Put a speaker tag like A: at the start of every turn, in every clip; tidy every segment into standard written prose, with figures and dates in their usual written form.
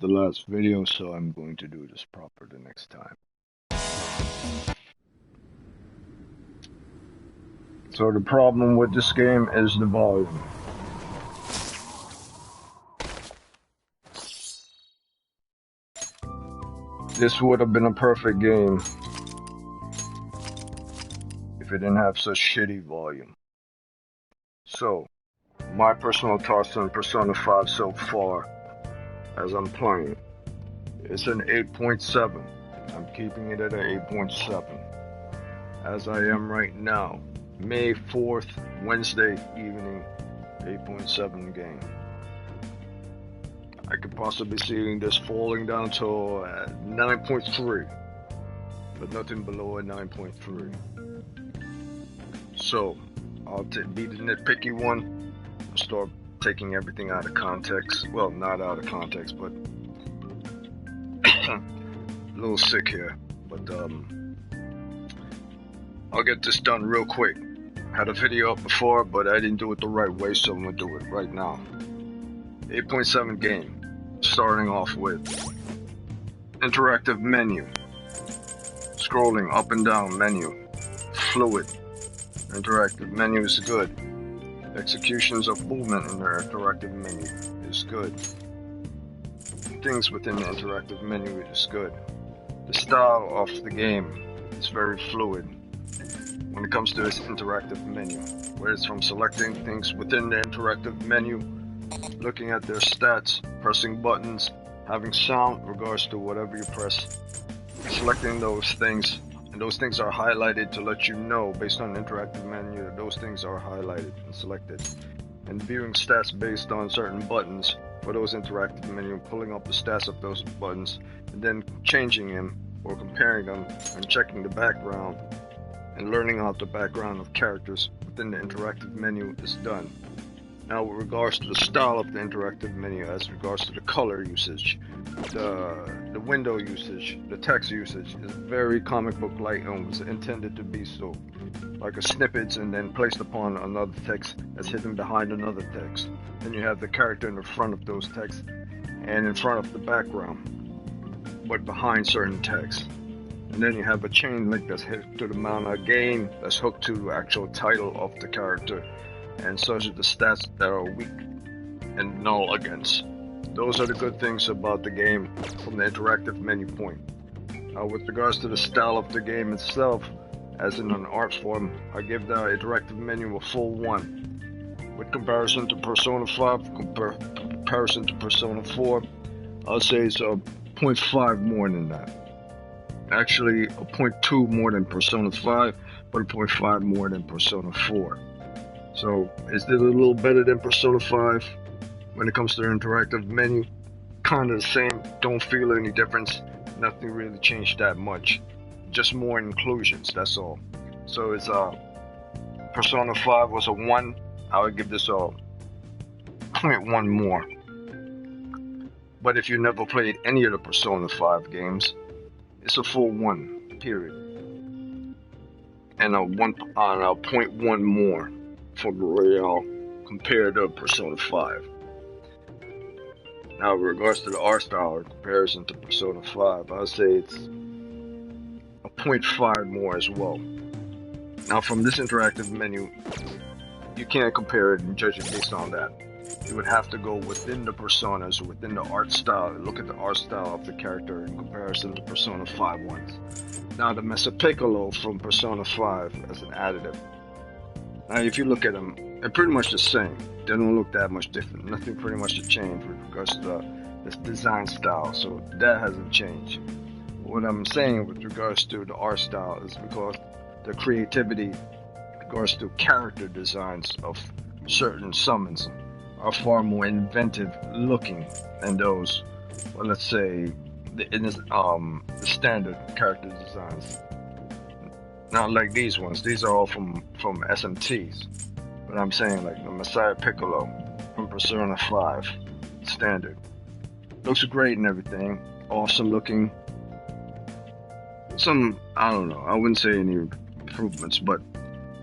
A: the last video, so I'm going to do this proper the next time. So the problem with this game is the volume. This would have been a perfect game if it didn't have such shitty volume. So, my personal thoughts on Persona 5 so far, as I'm playing, it's an 8.7. I'm keeping it at an 8.7, as I am right now. May 4th, Wednesday evening, 8.7 game. I could possibly see this falling down to 9.3, but nothing below a 9.3. So, I'll be the nitpicky one, start taking everything out of context. Well, not out of context, but a little sick here. But I'll get this done real quick. Had a video up before, but I didn't do it the right way, so I'm gonna do it right now. 8.7 game. Starting off with interactive menu. Scrolling up and down menu. Fluid. Interactive menu is good. Executions of movement in the interactive menu is good. Things within the interactive menu is good. The style of the game is very fluid when it comes to this interactive menu, where it's from selecting things within the interactive menu, looking at their stats, pressing buttons, having sound in regards to whatever you press, selecting those things, and those things are highlighted to let you know based on the interactive menu that those things are highlighted and selected, and viewing stats based on certain buttons for those interactive menu, pulling up the stats of those buttons, and then changing them or comparing them and checking the background and learning out the background of characters within the interactive menu is done. Now, with regards to the style of the interactive menu, as regards to the color usage, the window usage, the text usage is very comic book like and was intended to be so, like a snippets and then placed upon another text that's hidden behind another text. Then you have the character in the front of those texts and in front of the background, but behind certain text. And then you have a chain link that's hooked to the mana gain, that's hooked to the actual title of the character, and such are the stats that are weak and null against. Those are the good things about the game from the interactive menu point. With regards to the style of the game itself, as in an art form, I give the interactive menu a full 1. With comparison to Persona 5, comparison to Persona 4, I'll say it's a 0.5 more than that. Actually, a 0.2 more than Persona 5, but a 0.5 more than Persona 4. So, is it a little better than Persona 5 when it comes to the interactive menu? Kind of the same, don't feel any difference, nothing really changed that much. Just more inclusions, that's all. So it's Persona 5 was a 1, I would give this a 0.1 more. But if you never played any of the Persona 5 games, it's a full 1, period. And a 0.1 more for the Royale compared to Persona 5. Now, with regards to the art style in comparison to Persona 5, I'd say it's a 0.5 more as well. Now, from this interactive menu, you can't compare it and judge it based on that. You would have to go within the personas, within the art style, look at the art style of the character in comparison to Persona 5 ones. Now, the Mesa Piccolo from Persona 5 as an additive. Now, if you look at them, they're pretty much the same. They don't look that much different. Nothing pretty much to change with regards to the design style, so that hasn't changed. What I'm saying with regards to the art style is because the creativity in regards to character designs of certain summons are far more inventive looking than those, well, let's say, the standard character designs. Not like these ones. These are all from SMTs. But I'm saying like the Messiah Piccolo from Persona 5 standard. Looks great and everything. Awesome looking. Some, I don't know, I wouldn't say any improvements, but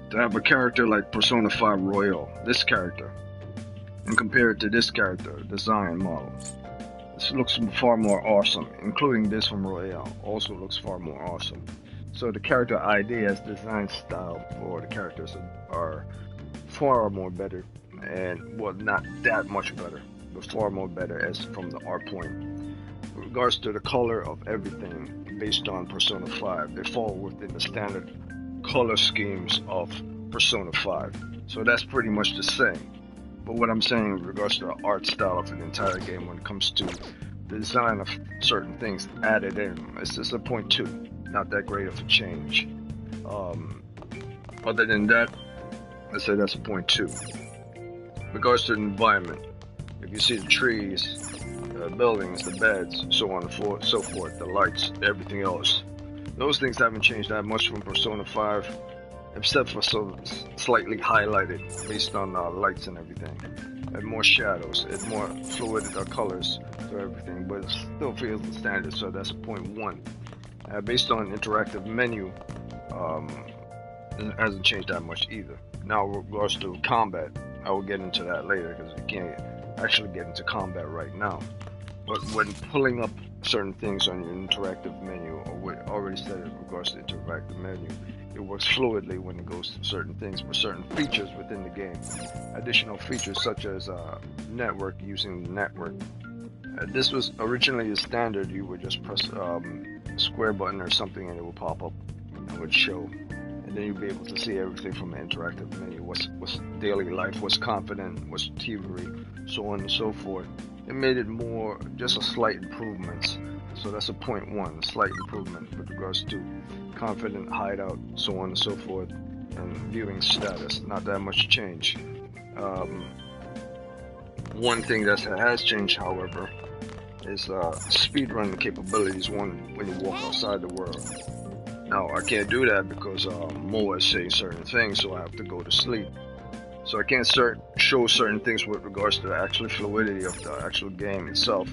A: to have a character like Persona 5 Royal, this character, and compare it to this character, design models, this looks far more awesome, including this from Royale, also looks far more awesome. So the character ideas, design style for the characters are far more better, and well, not that much better, but far more better as from the art point. With regards to the color of everything based on Persona 5, they fall within the standard color schemes of Persona 5. So that's pretty much the same. But what I'm saying in regards to the art style of the entire game when it comes to the design of certain things added in, it's just a 0.2. Not that great of a change. Other than that, let's say that's a 0.2. Regards to the environment, if you see the trees, the buildings, the beds, so on and so forth, the lights, everything else, those things haven't changed that much from Persona 5, except for slightly highlighted based on lights and everything, and more shadows, and more fluid colors to everything, but it still feels the standard, so that's a 0.1. Based on interactive menu, it hasn't changed that much either. Now, with regards to combat, I will get into that later because we can't actually get into combat right now. But when pulling up certain things on your interactive menu, or what I already said in regards to interactive menu, it works fluidly when it goes to certain things for certain features within the game. Additional features such as network, using the network. This was originally a standard. You would just press square button or something and it would pop up and would show, and then you'd be able to see everything from the interactive menu. What's daily life, what's confident, what's thievery, so on and so forth. It made it more just a slight improvements, so that's a 0.1, a slight improvement with regards to confident hideout, so on and so forth, and viewing status. Not that much change. One thing that has changed, however, is speedrun capabilities when you walk outside the world. Now, I can't do that because Moa is saying certain things, so I have to go to sleep. So I can't show certain things with regards to the actual fluidity of the actual game itself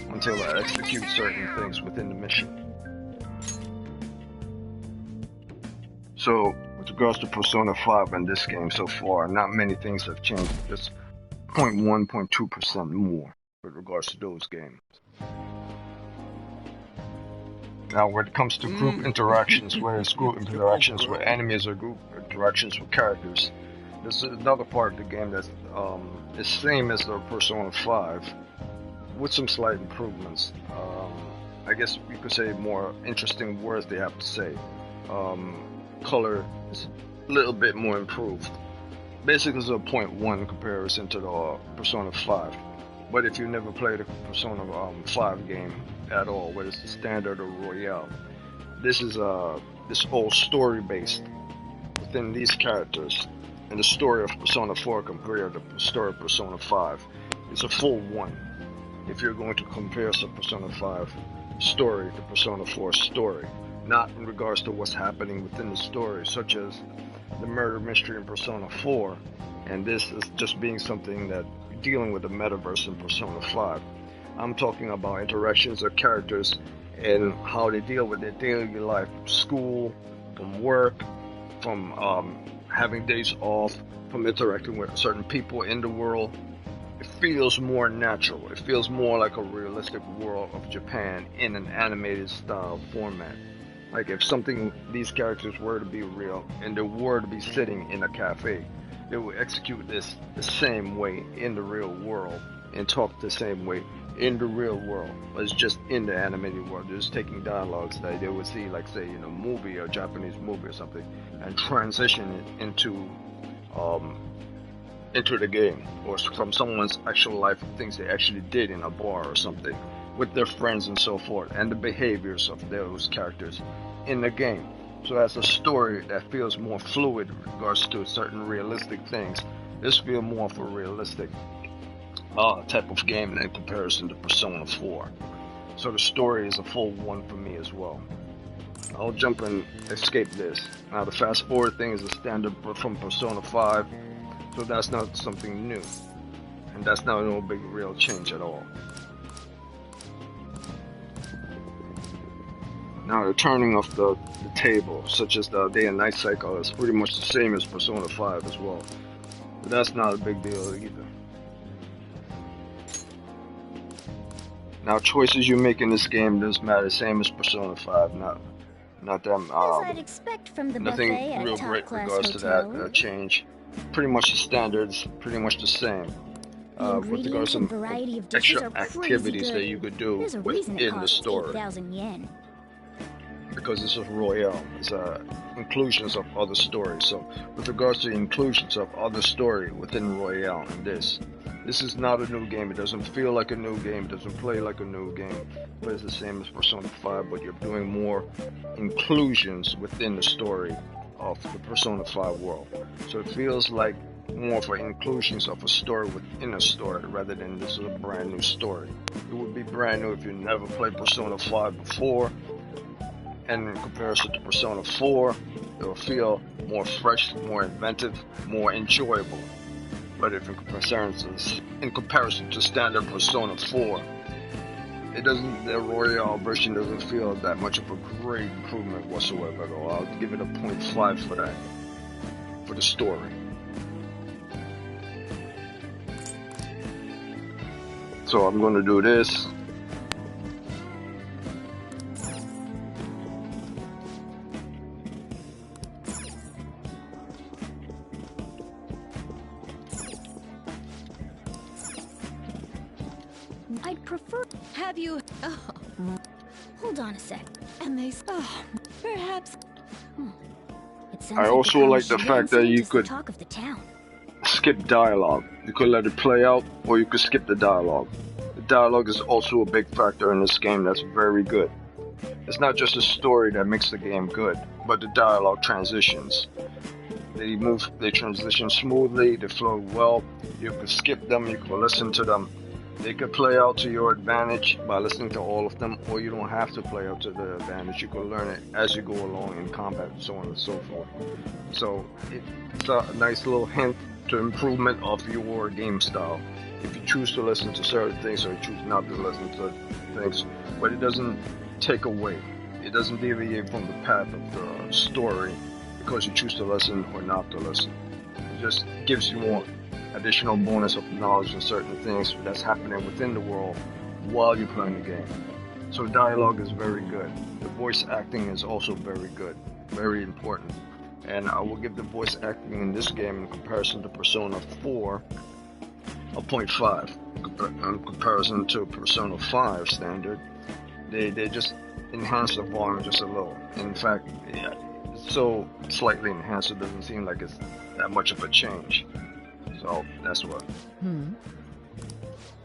A: until I execute certain things within the mission. So, with regards to Persona 5 and this game so far, not many things have changed, just 0.1, 0.2% more with regards to those games. Now, when it comes to group interactions, whether it's group interactions with enemies or group interactions with characters, this is another part of the game that's the same as the Persona 5, with some slight improvements. I guess you could say more interesting words they have to say. Color is a little bit more improved. Basically, it's a 0.1 in comparison to the Persona 5. But if you never played a Persona 5 game at all, whether it's the standard or Royale, this is this whole story based within these characters, and the story of Persona 4 compared to the story of Persona 5. It's a full 1. If you're going to compare some Persona 5 story to Persona 4 story, not in regards to what's happening within the story, such as the murder mystery in Persona 4, and this is just being something that dealing with the metaverse in Persona 5. I'm talking about interactions of characters and how they deal with their daily life, school, from work, from having days off, from interacting with certain people in the world. It feels more natural. It feels more like a realistic world of Japan in an animated style format. Like if these characters were to be real and they were to be sitting in a cafe, they would execute this the same way in the real world and talk the same way in the real world. But it's just in the animated world. They're just taking dialogues that they would see, like say in a movie or Japanese movie or something, and transition it into the game, or from someone's actual life, things they actually did in a bar or something with their friends and so forth, and the behaviors of those characters in the game. So as a story that feels more fluid in regards to certain realistic things, this feels more of a realistic type of game in comparison to Persona 4. So the story is a full 1 for me as well. I'll jump and escape this. Now the fast forward thing is a standard from Persona 5, so that's not something new, and that's not no big real change at all. Now the turning of the table, such as the day and night cycle, is pretty much the same as Persona 5 as well, but that's not a big deal either. Now, choices you make in this game doesn't matter. Same as Persona 5. Not them.
B: As I'd expect from the
A: Nothing
B: buffet at
A: real
B: a
A: great
B: top-class
A: regards to
B: hotel.
A: that change. Pretty much the standards, pretty much the same.
B: The
A: With regards
B: ingredients and
A: to
B: variety of dishes
A: extra
B: are crazy
A: activities
B: good.
A: that you could do
B: There's a reason it
A: within the
B: costs
A: story.
B: 8,000 yen.
A: Because this is Royale, it's inclusions of other stories. So with regards to inclusions of other story within Royale and this is not a new game. It doesn't feel like a new game, it doesn't play like a new game. It plays the same as Persona 5, but you're doing more inclusions within the story of the Persona 5 world. So it feels like more for inclusions of a story within a story rather than this is a brand new story. It would be brand new if you never played Persona 5 before. And in comparison to Persona 4, it will feel more fresh, more inventive, more enjoyable. But if in comparison to standard Persona 4, the Royale version doesn't feel that much of a great improvement whatsoever at all. I'll give it a 0.5 for that, for the story. So I'm going to do this.
B: I'd prefer...
C: Have you... Oh.
B: Hold on a sec.
C: And they... Oh, perhaps...
B: It sounds
A: I also like the fact that you could
B: talk of the town.
A: skip dialogue. You could let it play out, or you could skip the dialogue. The dialogue is also a big factor in this game that's very good. It's not just the story that makes the game good, but the dialogue transitions. They transition smoothly, they flow well. You can skip them, you can listen to them. They could play out to your advantage by listening to all of them, or you don't have to play out to the advantage. You can learn it as you go along in combat, and so on and so forth. So it's a nice little hint to improvement of your game style. If you choose to listen to certain things, or you choose not to listen to things, but it doesn't take away. It doesn't deviate from the path of the story because you choose to listen or not to listen. It just gives you more additional bonus of knowledge on certain things that's happening within the world while you're playing the game. So dialogue is very good. The voice acting is also very good, very important. And I will give the voice acting in this game in comparison to Persona 4 a 0.5. In comparison to Persona 5 standard, they just enhance the volume just a little. In fact, yeah, it's so slightly enhanced it doesn't seem like it's that much of a change. So that's what.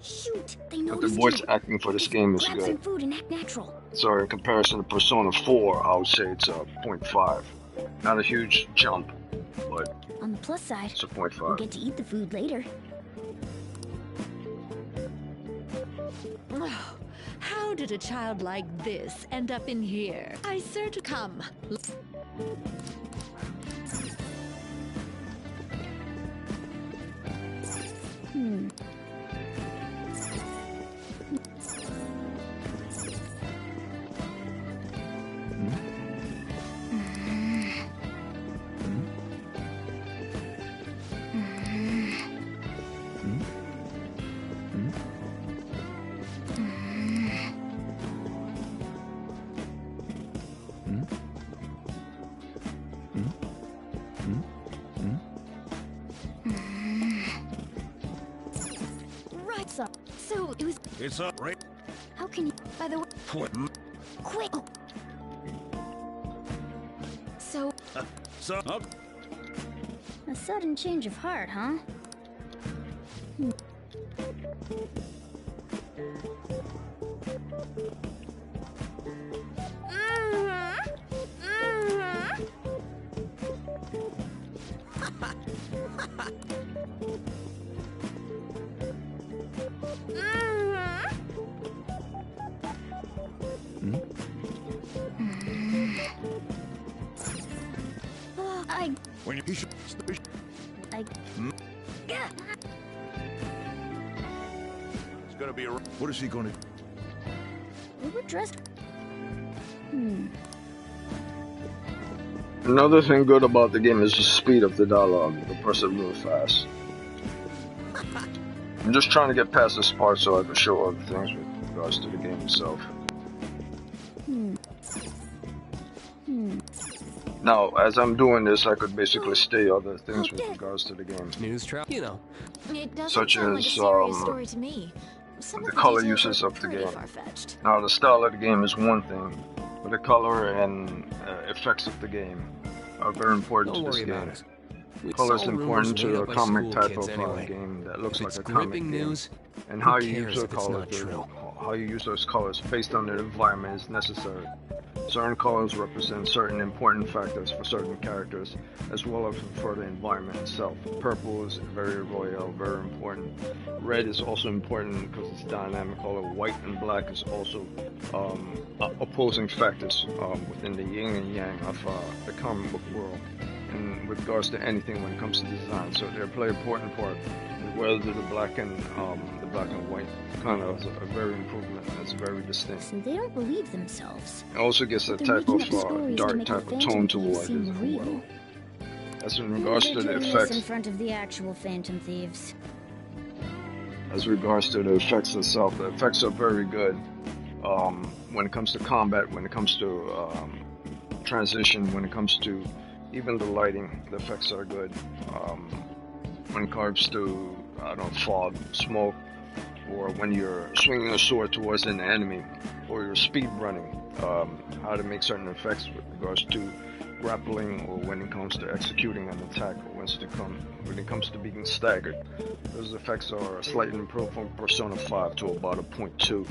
B: Shoot, they
A: but the voice acting for this game is
B: Grab
A: good.
B: some food and act natural.
A: So in comparison to Persona 4, I would say it's a 0.5. Not a huge jump, but
B: on the plus side,
A: it's a 0.5.
B: we'll get to eat the food later.
C: Oh, how did a child like this end up in here? I certainly come. So it was.
D: It's up, right?
B: How can you? By the way, quick! Oh. So.
D: Up.
B: A sudden change of heart, huh?
D: When you should. It's gonna be a. What is he gonna?
B: We were dressed.
A: Another thing good about the game is the speed of the dialogue. You can press it real fast. I'm just trying to get past this part so I can show other things regards to the game itself. Now, as I'm doing this, I could basically say other things with regards to the game,
E: News trap, you know.
B: It doesn't
A: such
B: sound like a
A: as
B: serious story to me. Some
A: the
B: of
A: color
B: details
A: uses
B: are
A: of the
B: pretty
A: game.
B: far-fetched.
A: Now, the style of the game is one thing, but the color and effects of the game are very important
E: Don't
A: to this
E: worry about
A: game.
E: it. It's
A: Color is
E: all rumors
A: important
E: made
A: to a
E: up by
A: comic
E: school
A: type
E: kids
A: of
E: anyway.
A: game that looks
E: If
A: like
E: it's
A: a comic
E: gripping
A: game.
E: news,
A: And
E: who
A: how you
E: cares
A: use the
E: if it's
A: colors,
E: not true?
A: how you use those colors based on the environment is necessary. Certain colors represent certain important factors for certain characters, as well as for the environment itself. Purple is very royal, very important. Red is also important because it's dynamic color. White and black is also opposing factors within the yin and yang of the comic book world. And with regards to anything when it comes to design, so they play an important part. Whether the black and white kind of is a very improvement. It's very distinct.
B: So they don't believe themselves.
A: It also gets a
B: They're
A: type
B: making
A: of
B: up stories to
A: dark
B: make
A: type
B: the
A: of tone
B: Phantom Thieves
A: towards it
B: seem
A: as
B: real.
A: well. As in regards to the
B: They're doing this in
A: effects,
B: front of the actual Phantom Thieves.
A: as regards to the effects itself, the effects are very good. When it comes to combat, when it comes to transition, when it comes to even the lighting, the effects are good. When it comes to, I don't know, fog, smoke, or when you're swinging a sword towards an enemy, or you're speed running, how to make certain effects with regards to grappling, or when it comes to executing an attack, or when it comes to being staggered. Those effects are slightly improved from Persona 5 to about a 0.2.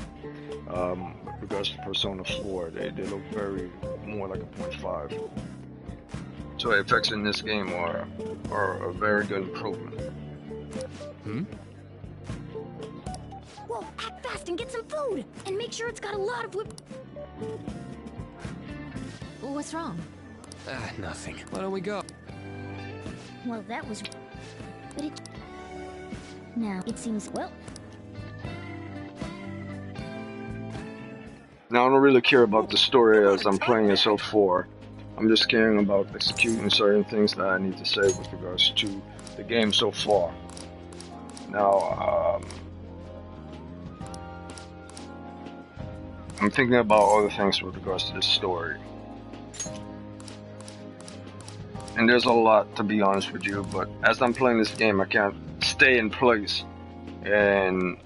A: With regards to Persona 4, they look very more like a 0.5. So the effects in this game are a very good improvement.
B: Whoa, act fast and get some food! And make sure it's got a lot of whip... What's wrong?
E: Nothing. Why don't we go?
B: Well, that was... But it... Now, it seems... Well...
A: Now, I don't really care about the story as I'm playing it so far. I'm just caring about executing certain things that I need to say with regards to the game so far. Now, I'm thinking about other things with regards to this story. And there's a lot, to be honest with you, but as I'm playing this game, I can't stay in place and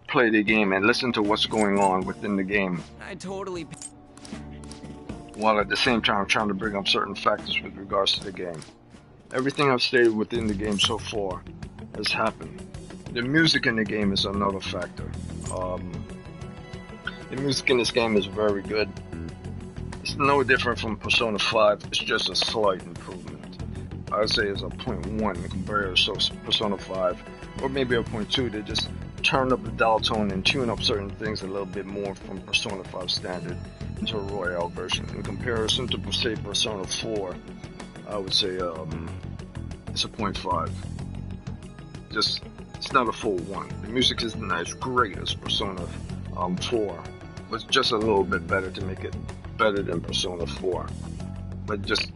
A: play the game and listen to what's going on within the game,
E: I totally...
A: while at the same time trying to bring up certain factors with regards to the game. Everything I've stated within the game so far has happened. The music in the game is another factor. The music in this game is very good. It's no different from Persona 5, it's just a slight improvement. I would say it's a 0.1 compared to Persona 5, or maybe a 0.2. They just turn up the dial tone and tune up certain things a little bit more from Persona 5 standard into a Royale version. In comparison to, say, Persona 4, I would say it's a 0.5. Just, it's not a full one. The music isn't as great as Persona 4, but it's just a little bit better to make it better than Persona 4. But just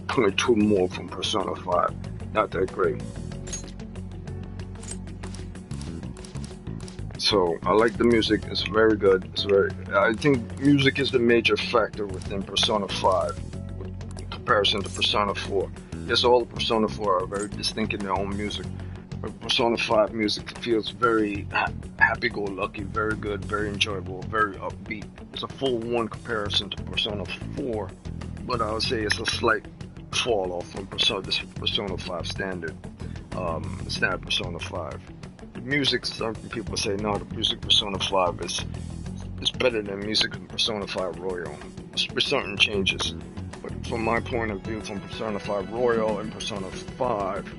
A: 0.2 more from Persona 5. Not that great. So I like the music. It's very good. I think music is the major factor within Persona 5 in comparison to Persona 4. Yes, all of Persona 4 are very distinct in their own music. But Persona 5 music feels very happy-go-lucky, very good, very enjoyable, very upbeat. It's a full one comparison to Persona 4, but I would say it's a slight fall off from Persona 5 standard Persona 5. The music, some people say no, the music Persona 5 is better than music in Persona 5 Royal. With certain changes, but from my point of view, from Persona 5 Royal and Persona 5,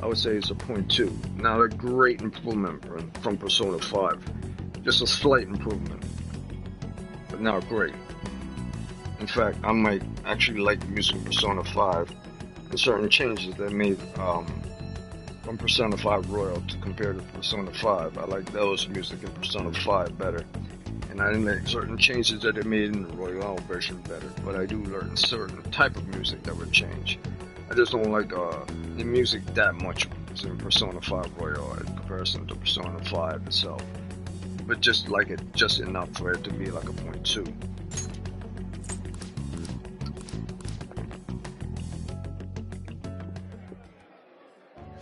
A: I would say it's a 0.2. Not a great improvement from Persona 5. Just a slight improvement. But not great. In fact, I might actually like the music in Persona 5 and certain changes they made from Persona 5 Royal to compare to Persona 5. I like those music in Persona 5 better. And I didn't make certain changes that they made in the Royale version better. But I do learn certain type of music that would change. I just don't like the music that much in Persona 5 Royal in comparison to Persona 5 itself. but just like it just enough for it to be like a 0.2.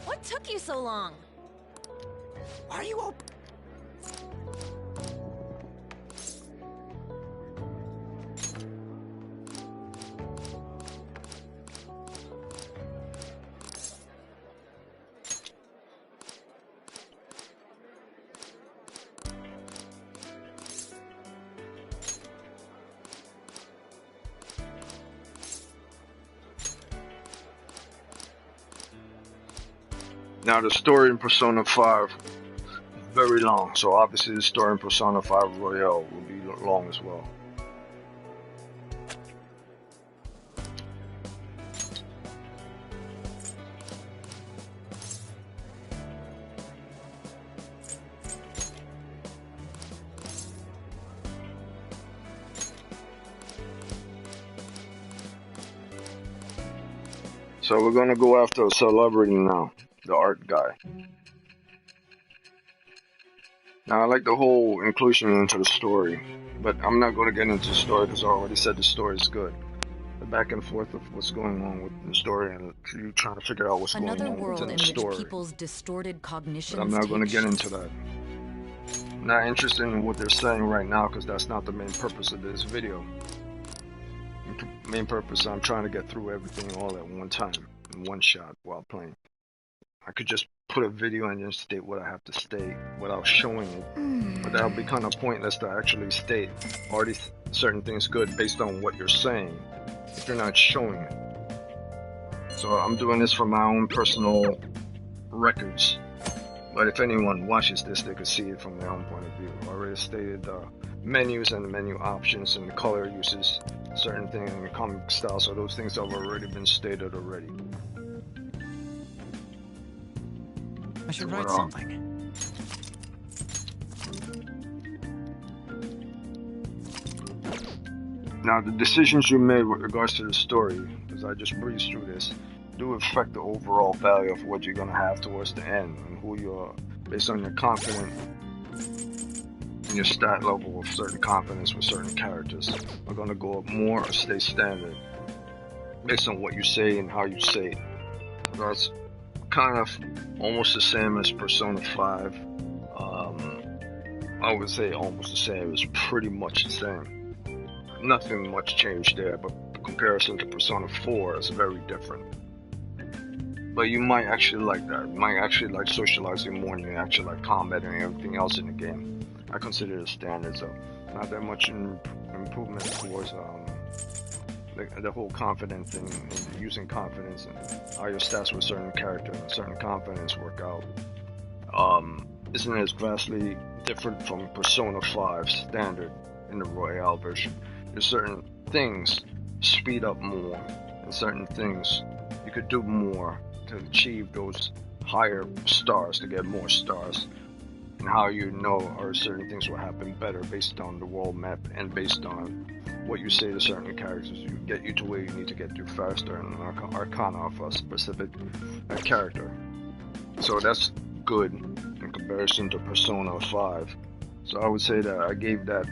C: What took you so long?
E: Why are you all...
A: Now the story in Persona 5 is very long, so obviously the story in Persona 5 Royale will be long as well. So we're gonna go after a celebrity now, the art guy. Now I like the whole inclusion into the story, but I'm not going to get into the story because I already said the story is good. The back and forth of what's going on with the story and you trying to figure out what's going
C: Another
A: on
C: world
A: within
C: in
A: the
C: which
A: story.
C: people's distorted cognitions
A: But I'm not going to
C: take
A: get into that. Not interested in what they're saying right now because that's not the main purpose of this video. The main purpose, I'm trying to get through everything all at one time, in one shot while playing. I could just put a video and just state what I have to state without showing it, but that'll be kind of pointless to actually state already certain things good based on what you're saying if you're not showing it. So I'm doing this for my own personal records, but if anyone watches this they could see it from their own point of view. I already stated the menus and the menu options and the color uses, certain things in the comic style, so those things have already been stated already.
E: I should write something.
A: Now, the decisions you made with regards to the story, as I just breezed through this, do affect the overall value of what you're going to have towards the end, and who you're, based on your confidence and your stat level of certain confidence with certain characters, are going to go up more or stay standard, based on what you say and how you say it. So that's kind of almost the same as Persona 5. I would say almost the same. It's pretty much the same. Nothing much changed there, but in comparison to Persona 4 is very different. But you might actually like that. You might actually like socializing more than you actually like combat and everything else in the game. I consider it a standard, so not that much improvement towards the whole confidence thing and using confidence and how your stats with a certain character and a certain confidence work out. Isn't as vastly different from Persona 5 standard in the Royale version. There's certain things speed up more, and certain things you could do more to achieve those higher stars, to get more stars, and how you know or certain things will happen better based on the world map and based on what you say to certain characters. You get you to where you need to get to faster and an arcana of a specific character. So that's good in comparison to Persona 5. So I would say that I gave that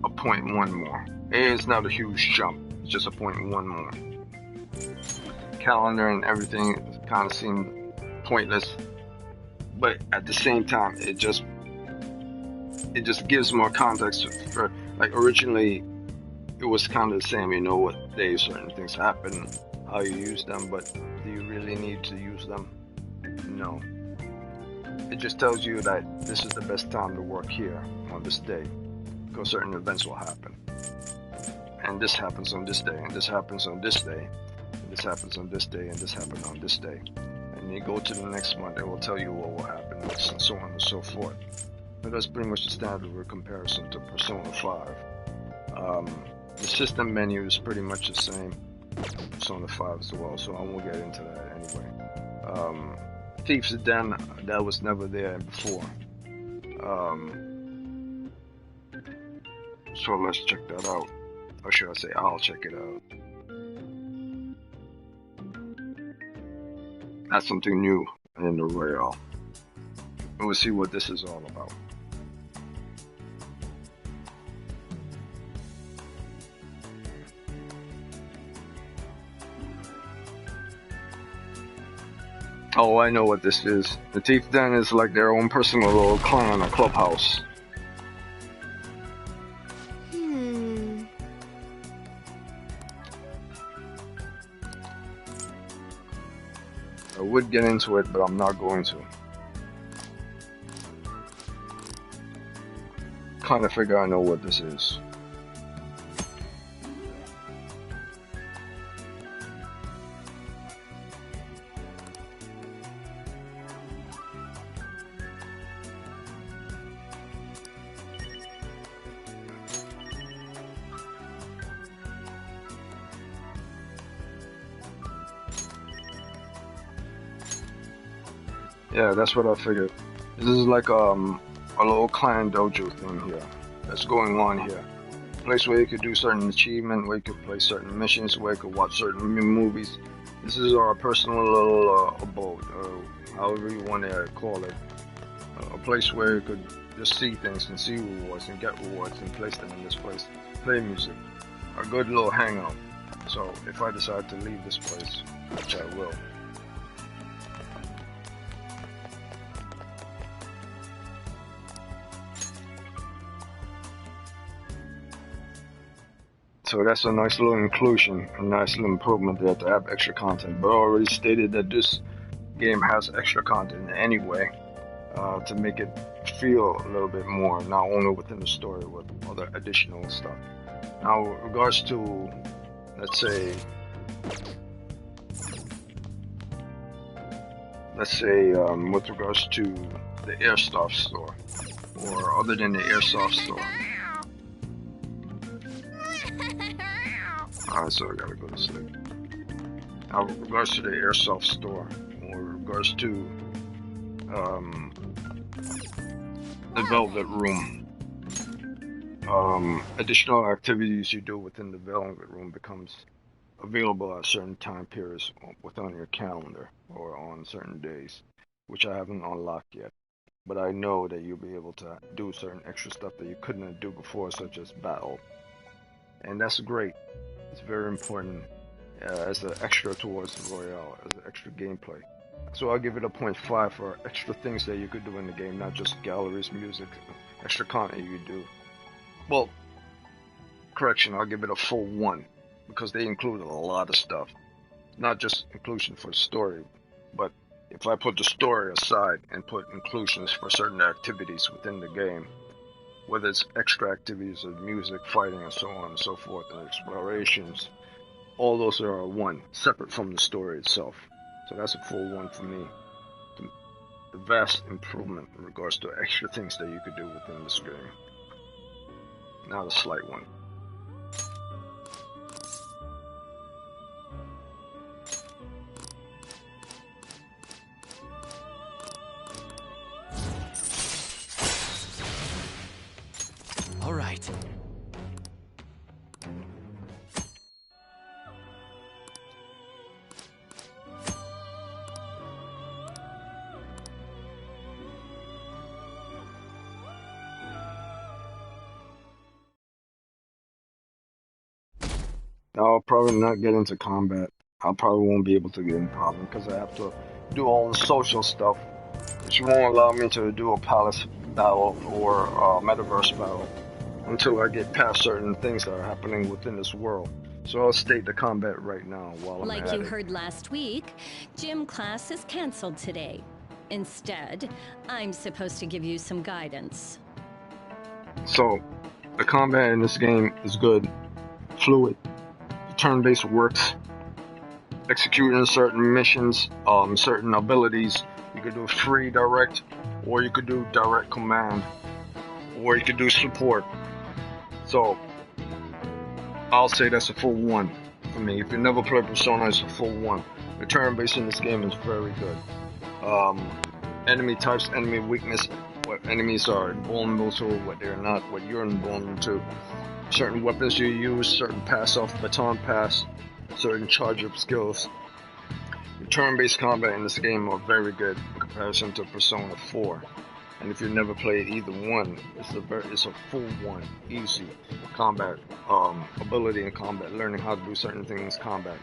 A: a 0.1 more. It's not a huge jump, it's just a 0.1 more. Calendar and everything kind of seemed pointless, but at the same time it just gives more context for, like, originally it was kind of the same, you know what days certain things happen, how you use them, but do you really need to use them? No. It just tells you that this is the best time to work here on this day, because certain events will happen. And this happens on this day, and this happens on this day, and this happens on this day, and this happened on this day. And you go to the next month, it will tell you what will happen next, and so on and so forth. But that's pretty much the standard with comparison to Persona 5. The system menu is pretty much the same in Persona 5 as well, so I won't get into that anyway. Thief's Den, that was never there before. So let's check that out. Or should I say, I'll check it out. That's something new in the Royale. We'll see what this is all about. Oh, I know what this is. The Thief Den is like their own personal little clan or clubhouse. I would get into it, but I'm not going to. Kind of figure I know what this is. Yeah, that's what I figured. This is like a little clan dojo thing here that's going on here. A place where you could do certain achievement, where you could play certain missions, where you could watch certain movies. This is our personal little abode, however you want to call it. A place where you could just see things and see rewards and get rewards and place them in this place. Play music. A good little hangout. So if I decide to leave this place, which I will. So that's a nice little inclusion, a nice little improvement there to have extra content. But I already stated that this game has extra content anyway, to make it feel a little bit more, not only within the story, with other additional stuff. Now, with regards to, let's say, with regards to the Airsoft store, or other than the Airsoft store. Alright, so I gotta go to sleep. Now, with regards to the Airsoft store, or with regards to the Velvet Room, additional activities you do within the Velvet Room becomes available at certain time periods within your calendar or on certain days, which I haven't unlocked yet. But I know that you'll be able to do certain extra stuff that you couldn't do before, such as battle. And that's great. It's very important as an extra towards the Royale, as an extra gameplay. So I'll give it a 0.5 for extra things that you could do in the game, not just galleries, music, extra content you could do. Well, correction, I'll give it a full 1, because they included a lot of stuff. Not just inclusion for story, but if I put the story aside and put inclusions for certain activities within the game, whether it's extra activities of music, fighting, and so on and so forth, and explorations, all those are 1, separate from the story itself. So that's a full 1 for me. The vast improvement in regards to extra things that you could do within this game. Not a slight one.
E: All right.
A: I'll probably not get into combat. I probably won't be able to get in combat because I have to do all the social stuff, which won't allow me to do a palace battle or a metaverse battle until I get past certain things that are happening within this world. So I'll state the combat right now while I'm
C: Like
A: at
C: you
A: it.
C: heard last week, gym class is canceled today. Instead, I'm supposed to give you some guidance.
A: So, the combat in this game is good, fluid, turn-based works, executing certain missions, certain abilities. You could do free direct, or you could do direct command, or you could do support. So, I'll say that's a full 1 for me. If you never played Persona, it's a full 1. The turn-based in this game is very good. Enemy types, enemy weakness, what enemies are vulnerable to, what they're not, what you're invulnerable to. Certain weapons you use, certain pass-off, baton pass, certain charge-up skills. The turn-based combat in this game are very good in comparison to Persona 4. And if you've never played either one, it's a full 1, easy combat ability in combat, learning how to do certain things in combat.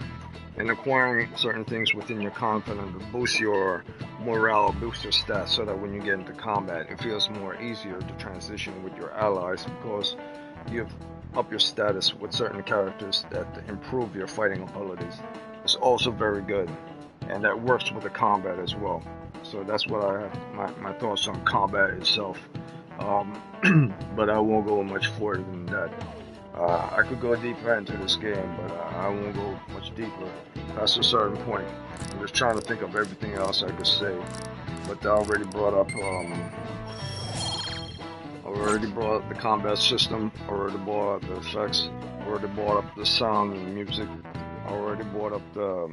A: and acquiring certain things within your confidence to boost your morale, boost your stats, so that when you get into combat, it feels more easier to transition with your allies because you've upped your status with certain characters that improve your fighting abilities. It's also very good, and that works with the combat as well. So that's what I have, my thoughts on combat itself. But I won't go much further than that. I could go deeper into this game, but I won't go much deeper past a certain point. I'm just trying to think of everything else I could say, but I already brought up the combat system, already brought up the effects, already brought up the sound and the music, already brought up the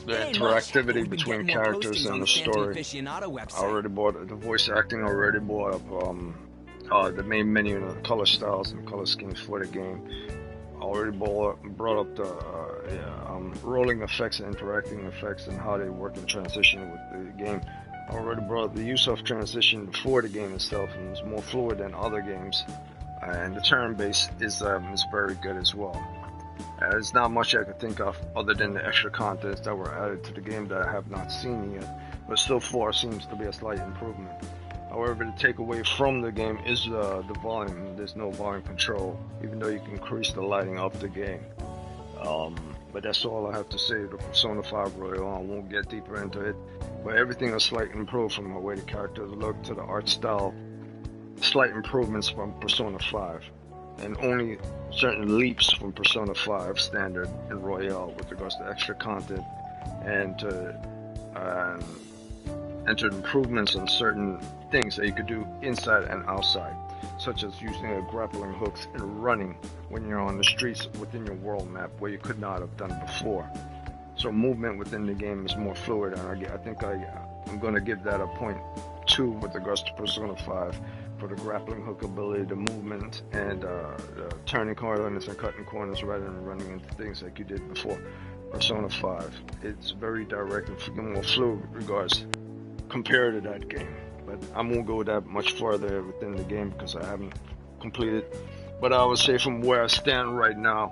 A: interactivity between characters and the story. I already brought up the voice acting, already brought up the main menu and the color styles and color schemes for the game. I already brought up the rolling effects and interacting effects and how they work in transition with the game. I already brought up the use of transition for the game itself, and it's more fluid than other games. And the turn-based is very good as well. There's not much I could think of other than the extra contents that were added to the game that I have not seen yet, but so far seems to be a slight improvement. However, the takeaway from the game is the volume. There's no volume control, even though you can increase the lighting of the game. But that's all I have to say to Persona 5 Royal. I won't get deeper into it, but everything is slightly improved from the way the characters look to the art style. Slight improvements from Persona 5, and only certain leaps from Persona 5 Standard and Royale with regards to extra content and to improvements on certain things that you could do inside and outside, such as using a grappling hooks and running when you're on the streets within your world map where you could not have done before. So movement within the game is more fluid, and I think I'm going to give that a 0.2 with regards to Persona 5 for the grappling hook ability, the movement, and turning corners and cutting corners rather than running into things like you did before Persona 5. It's very direct and more fluid with regards compared to that game. But I won't go that much further within the game because I haven't completed. But I would say from where I stand right now,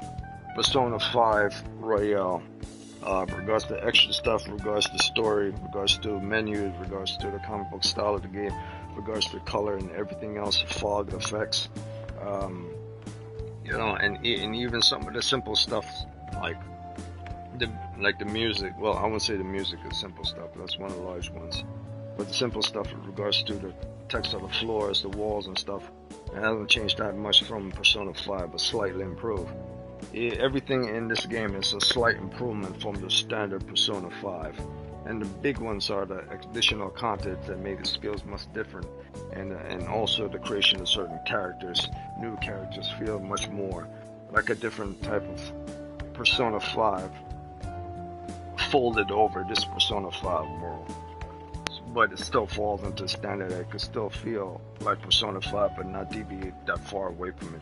A: Persona 5 Royale, regards to extra stuff, regards to story, regards to menus, regards to the comic book style of the game, regards to color and everything else, fog effects, and even some of the simple stuff like the music. Well, I wouldn't say the music is simple stuff. That's one of the large ones. But the simple stuff in regards to the text of the floors, the walls and stuff, it hasn't changed that much from Persona 5, but slightly improved. Everything in this game is a slight improvement from the standard Persona 5. And the big ones are the additional content that make it feel much different, and also the creation of certain characters. New characters feel much more like a different type of Persona 5 folded over this Persona 5 world. But it still falls into standard. It could still feel like Persona 5, but not deviate that far away from it.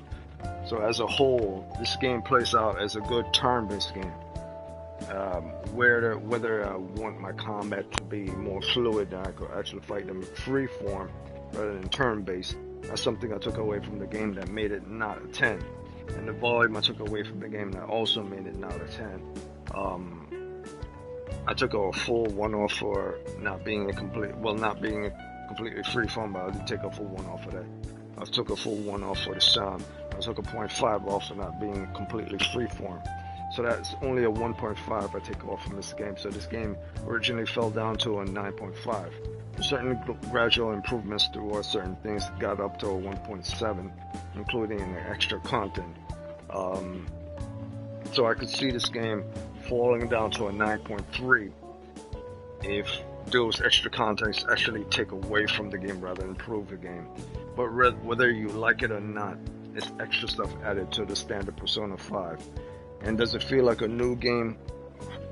A: So as a whole, this game plays out as a good turn-based game. Whether I want my combat to be more fluid, and I could actually fight them free form rather than turn-based, that's something I took away from the game that made it not a 10. And the volume I took away from the game that also made it not a 10. I took a full 1-off for not being completely free form, but I did take a full 1-off for that. I took a full 1-off for the sound. I took a 0.5 off for not being completely free form. So that's only a 1.5 I take off from this game. So this game originally fell down to a 9.5. Certain gradual improvements towards certain things got up to a 1.7, including the extra content. So I could see this game falling down to a 9.3 if those extra contents actually take away from the game rather than improve the game. But whether you like it or not, it's extra stuff added to the standard Persona 5. And does it feel like a new game?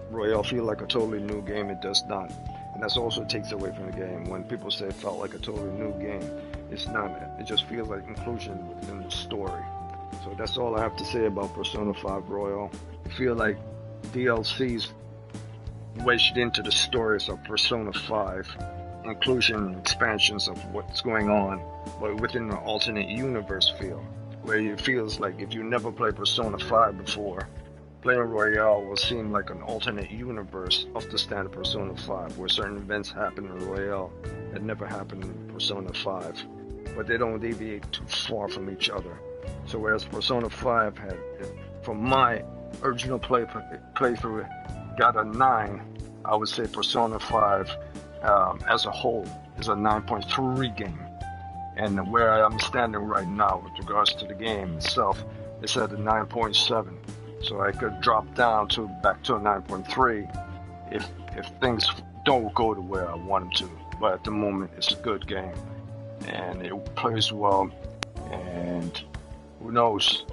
A: Royale feel like a totally new game? It does not. And that's also takes away from the game. When people say it felt like a totally new game, it's not. It just feels like inclusion within the story. So that's all I have to say about Persona 5 Royale. I feel like DLCs wedged into the stories of Persona 5, inclusion, expansions of what's going on, but within an alternate universe feel, where it feels like if you never played Persona 5 before, playing Royale will seem like an alternate universe of the standard Persona 5, where certain events happen in Royale that never happened in Persona 5, but they don't deviate too far from each other. So whereas Persona 5 had, from my original playthrough, got a 9, I would say Persona 5 as a whole is a 9.3 game. And where I am standing right now with regards to the game itself, it's at a 9.7. So I could drop down back to a 9.3 if things don't go to where I want them to. But at the moment, it's a good game, and it plays well. And who knows,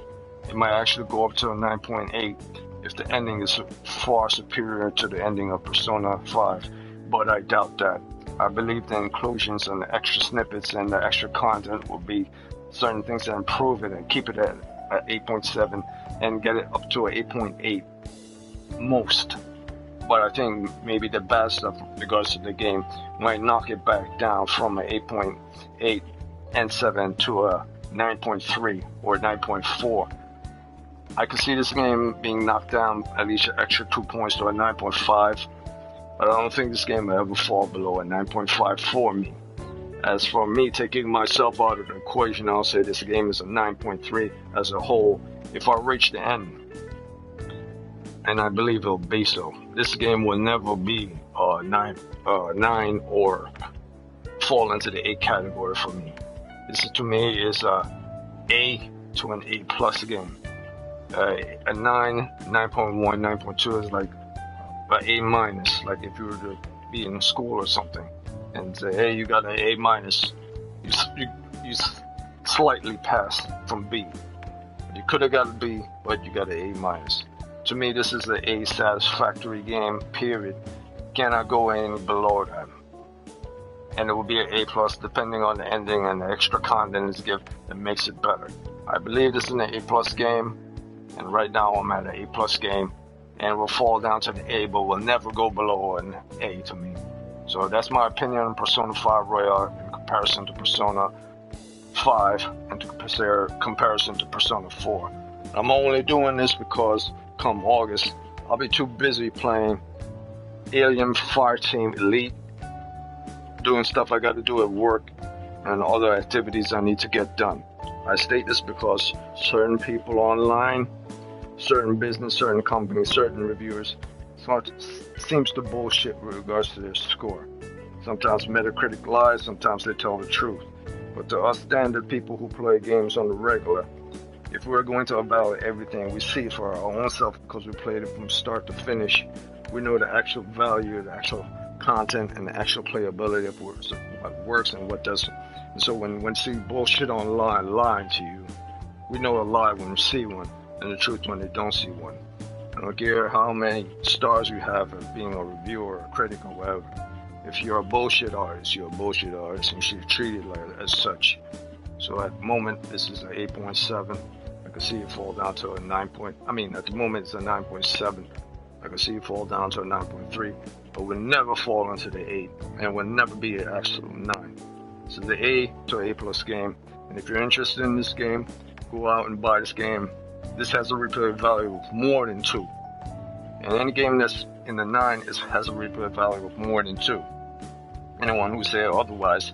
A: it might actually go up to a 9.8 if the ending is far superior to the ending of Persona 5. But I doubt that. I believe the inclusions and the extra snippets and the extra content will be certain things that improve it and keep it at 8.7 and get it up to a 8.8 most. But I think maybe the bad stuff in regards to the game might knock it back down from an 8.8 and 7 to a 9.3 or 9.4. I could see this game being knocked down at least an extra 2 points to a 9.5, but I don't think this game will ever fall below a 9.5 for me. As for me taking myself out of the equation, I'll say this game is a 9.3 as a whole if I reach the end. And I believe it'll be so. This game will never be a 9 or fall into the 8 category for me. This to me is a A to an A plus game. A 9, 9.1, 9.2 is like an A minus, like if you were to be in school or something and say, hey, you got an A minus, you slightly passed from B. You could have got a B, but you got an A minus. To me, this is an A satisfactory game, period. Cannot go any below that. And it will be an A plus depending on the ending and the extra content it's given that makes it better. I believe this is an A plus game, and right now I'm at an A plus game, and it will fall down to the A, but will never go below an A to me. So that's my opinion on Persona 5 Royale in comparison to Persona 5 and to comparison to Persona 4. I'm only doing this because come August, I'll be too busy playing Alien Fireteam Elite, doing stuff I got to do at work, and other activities I need to get done. I state this because certain people online, certain business, certain companies, certain reviewers seems to bullshit with regards to their score. Sometimes Metacritic lies, sometimes they tell the truth. But to us standard people who play games on the regular, if we're going to evaluate everything, we see it for our own self because we played it from start to finish. We know the actual value, the actual content, and the actual playability of what works and what doesn't. And so when we see bullshit online lying to you, we know a lie when we see one, and the truth when they don't see one. I don't care how many stars you have as being a reviewer, a critic, or whatever. If you're a bullshit artist, you're a bullshit artist, and you should be treated as such. So at the moment, this is an 8.7. I can see it fall down to a 9. At the moment, it's a 9.7. I can see it fall down to a 9.3, but will never fall into the 8, and will never be an absolute 9. So the A to A plus game, and if you're interested in this game, go out and buy this game. This has a replay value of more than 2. And any game that's in the 9 has a replay value of more than 2. Anyone who says otherwise,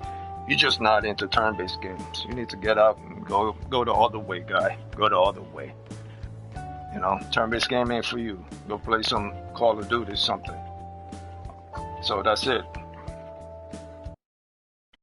A: you're just not into turn-based games. You need to get out and go the other way, guy. Go the other way. You know, turn-based game ain't for you. Go play some Call of Duty or something. So that's it.